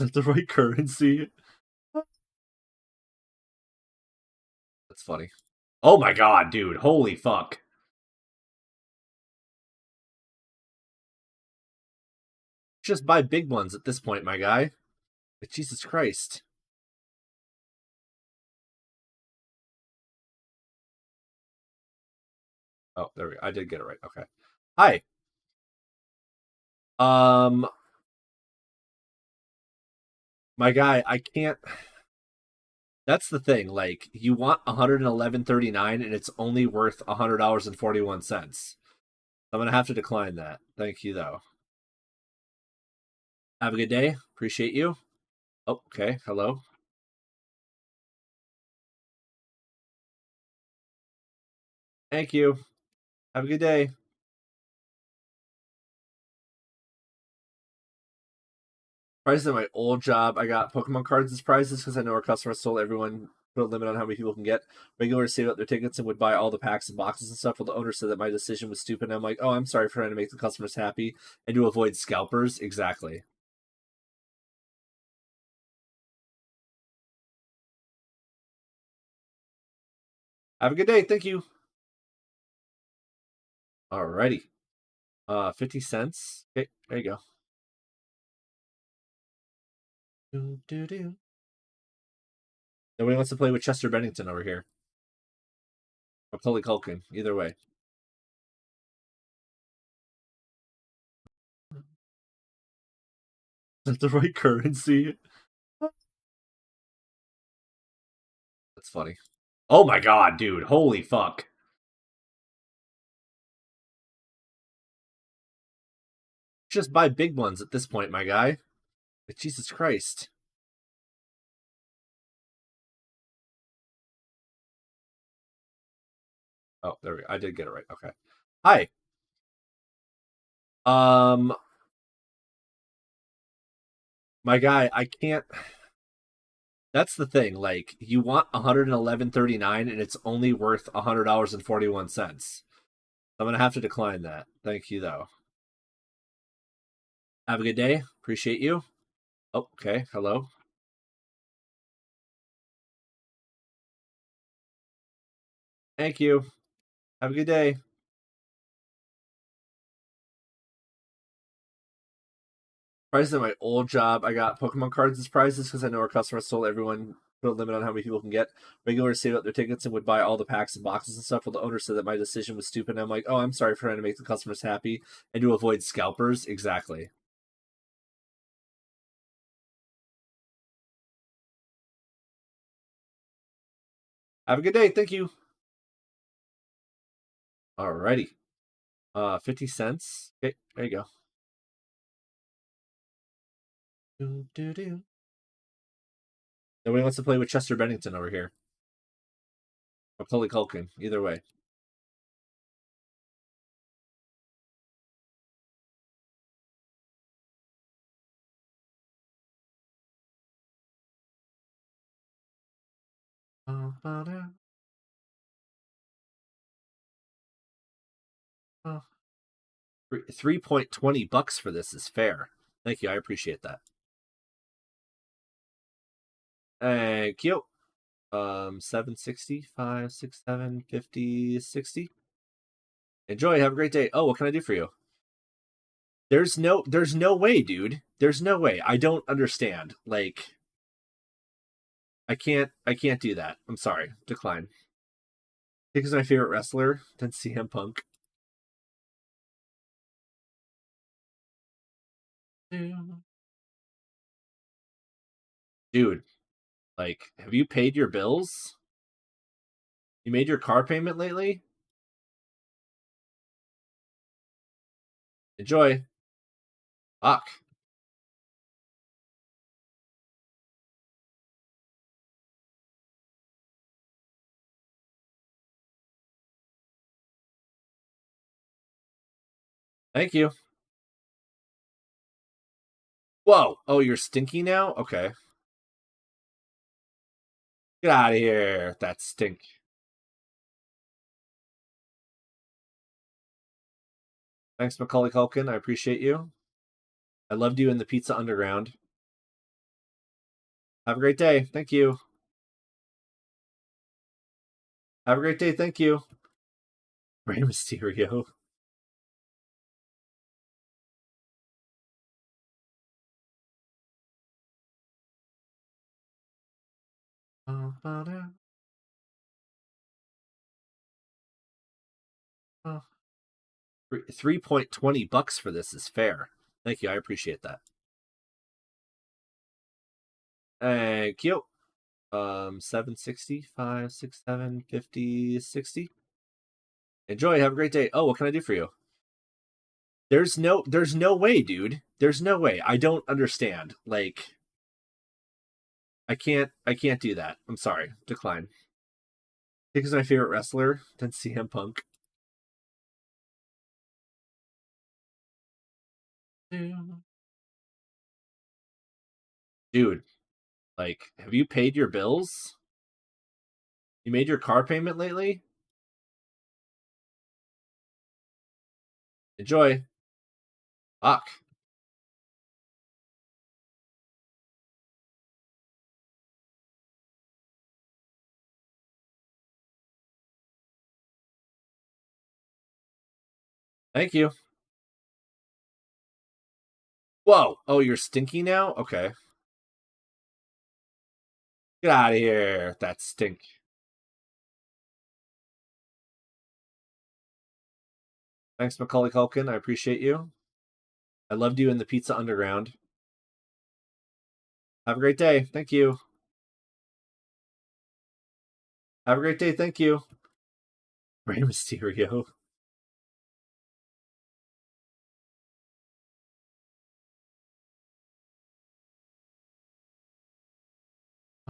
Is that the right currency? That's funny. Oh my god, dude. Holy fuck. Just buy big ones at this point, my guy. But Jesus Christ. Oh, there we go. I did get it right. Okay. Hi. Um, my guy, I can't. That's the thing. Like, you want 111.39 and it's only worth $100.41. I'm gonna have to decline that. Thank you, though. Have a good day. Appreciate you. Oh, okay. Hello. Thank you. Have a good day. Prices at my old job, I got Pokemon cards as prizes because I know our customers told everyone put a limit on how many people can get. Regulars saved up their tickets and would buy all the packs and boxes and stuff. Well, the owner said that my decision was stupid. And I'm like, oh, I'm sorry for trying to make the customers happy and to avoid scalpers. Exactly. Have a good day. Thank you. Alrighty. 50 cents. Okay, there you go. Do, do, do. Nobody wants to play with Chester Bennington over here. Or Macaulay Culkin. Either way. Is that the right currency? That's funny. Oh my god, dude. Holy fuck. Just buy big ones at this point, my guy. But Jesus Christ. Oh, there we go. I did get it right. Okay. Hi. Um, my guy, I can't. That's the thing. Like, you want 111.39 and it's only worth $100.41. I'm gonna have to decline that. Thank you, though. Have a good day. Appreciate you. Oh, okay. Hello. Thank you. Have a good day. Prices at my old job, I got Pokemon cards as prizes because I know our customers told everyone put a limit on how many people can get. Regulars saved up their tickets and would buy all the packs and boxes and stuff. Well, the owner said that my decision was stupid. And I'm like, oh, I'm sorry for trying to make the customers happy and to avoid scalpers. Exactly. Have a good day. Thank you. Alrighty. 50 cents. Okay, there you go. Do, do, do. Nobody wants to play with Chester Bennington over here. Or Macaulay Culkin. Either way. Oh, 3.20 bucks for this is fair. Thank you. I appreciate that. Thank you. 760, 5, 6, 7, 50, 60. Enjoy. Have a great day. Oh, what can I do for you? There's no way, dude. There's no way. I don't understand. Like, I can't do that. I'm sorry. Decline. Because my favorite wrestler, then CM Punk. Dude, like, have you paid your bills? You made your car payment lately? Enjoy. Fuck. Thank you. Whoa. Oh, you're stinky now? Okay. Get out of here. That stink. Thanks, Macaulay Culkin. I appreciate you. I loved you in the Pizza Underground. Have a great day. Thank you. Have a great day. Thank you. Rey Mysterio. Oh, 3.20 bucks for this is fair. Thank you. I appreciate that. Thank you. 760, 5, 6, 7, 50, 60. Enjoy. Have a great day. Oh, what can I do for you? There's no way, dude. There's no way. I don't understand. Like, I can't do that. I'm sorry. Decline. Pick is my favorite wrestler, then CM Punk. Dude, like, have you paid your bills? You made your car payment lately? Enjoy. Fuck. Thank you. Whoa. Oh, you're stinky now? Okay. Get out of here. That stink. Thanks, Macaulay Culkin. I appreciate you. I loved you in the Pizza Underground. Have a great day. Thank you. Have a great day. Thank you. Rey Mysterio.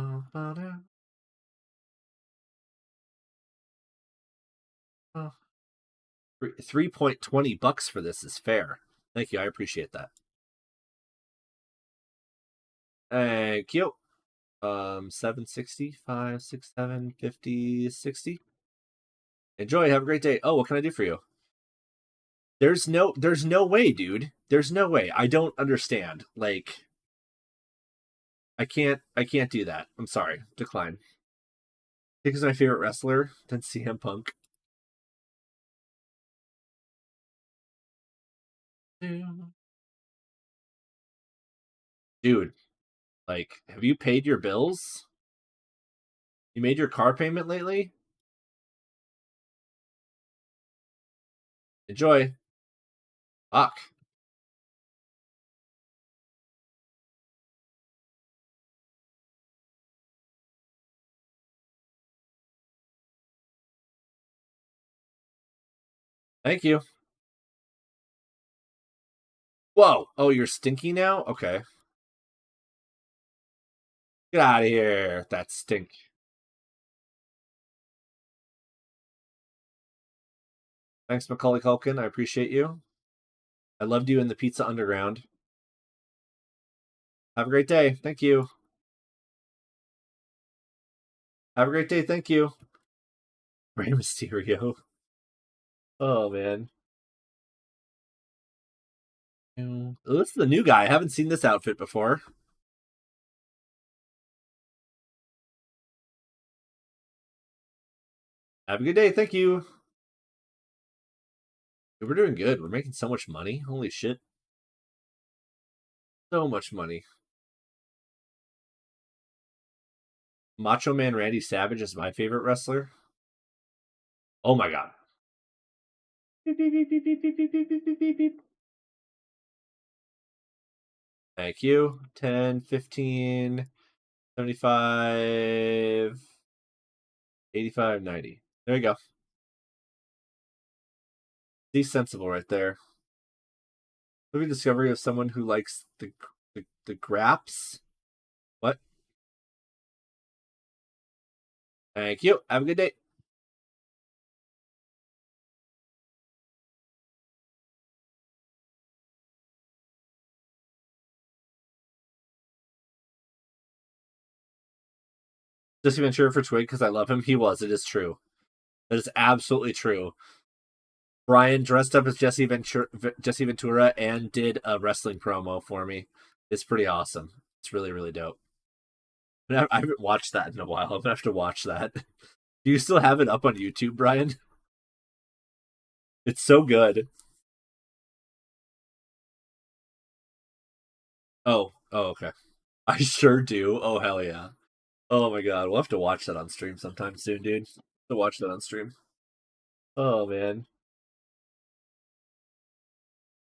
Oh, 3.20 bucks for this is fair. Thank you. I appreciate that. Thank you. 760, 5, 6, 7, 50, 60. Enjoy. Have a great day. Oh, what can I do for you? There's no way, dude. There's no way. I don't understand. Like, I can't do that. I'm sorry. Decline. Pick is my favorite wrestler, then CM Punk. Dude, like, have you paid your bills? You made your car payment lately? Enjoy. Fuck. Thank you. Whoa. Oh, you're stinky now? Okay. Get out of here. That stink. Thanks, Macaulay Culkin. I appreciate you. I loved you in the Pizza Underground. Have a great day. Thank you. Have a great day. Thank you. Rey Mysterio. Oh, man. Oh, this is the new guy. I haven't seen this outfit before. Have a good day. Thank you. We're doing good. We're making so much money. Holy shit. So much money. Macho Man Randy Savage is my favorite wrestler. Oh my god. Beep, beep, beep, beep, beep, beep, beep, beep, beep, beep, beep. Thank you. 10, 15, 75, 85, 90. There you go. He's sensible right there. Movie discovery of someone who likes the graps. What? Thank you. Have a good day. Jesse Ventura for Twig because I love him. He was. It is true. That is absolutely true. Brian dressed up as Jesse Ventura and did a wrestling promo for me. It's pretty awesome. It's really, really dope. I haven't watched that in a while. I'm gonna have to watch that. Do you still have it up on YouTube, Brian? It's so good. Oh, okay. I sure do. Oh, hell yeah. Oh my god, we'll have to watch that on stream sometime soon, dude. To watch that on stream. Oh man.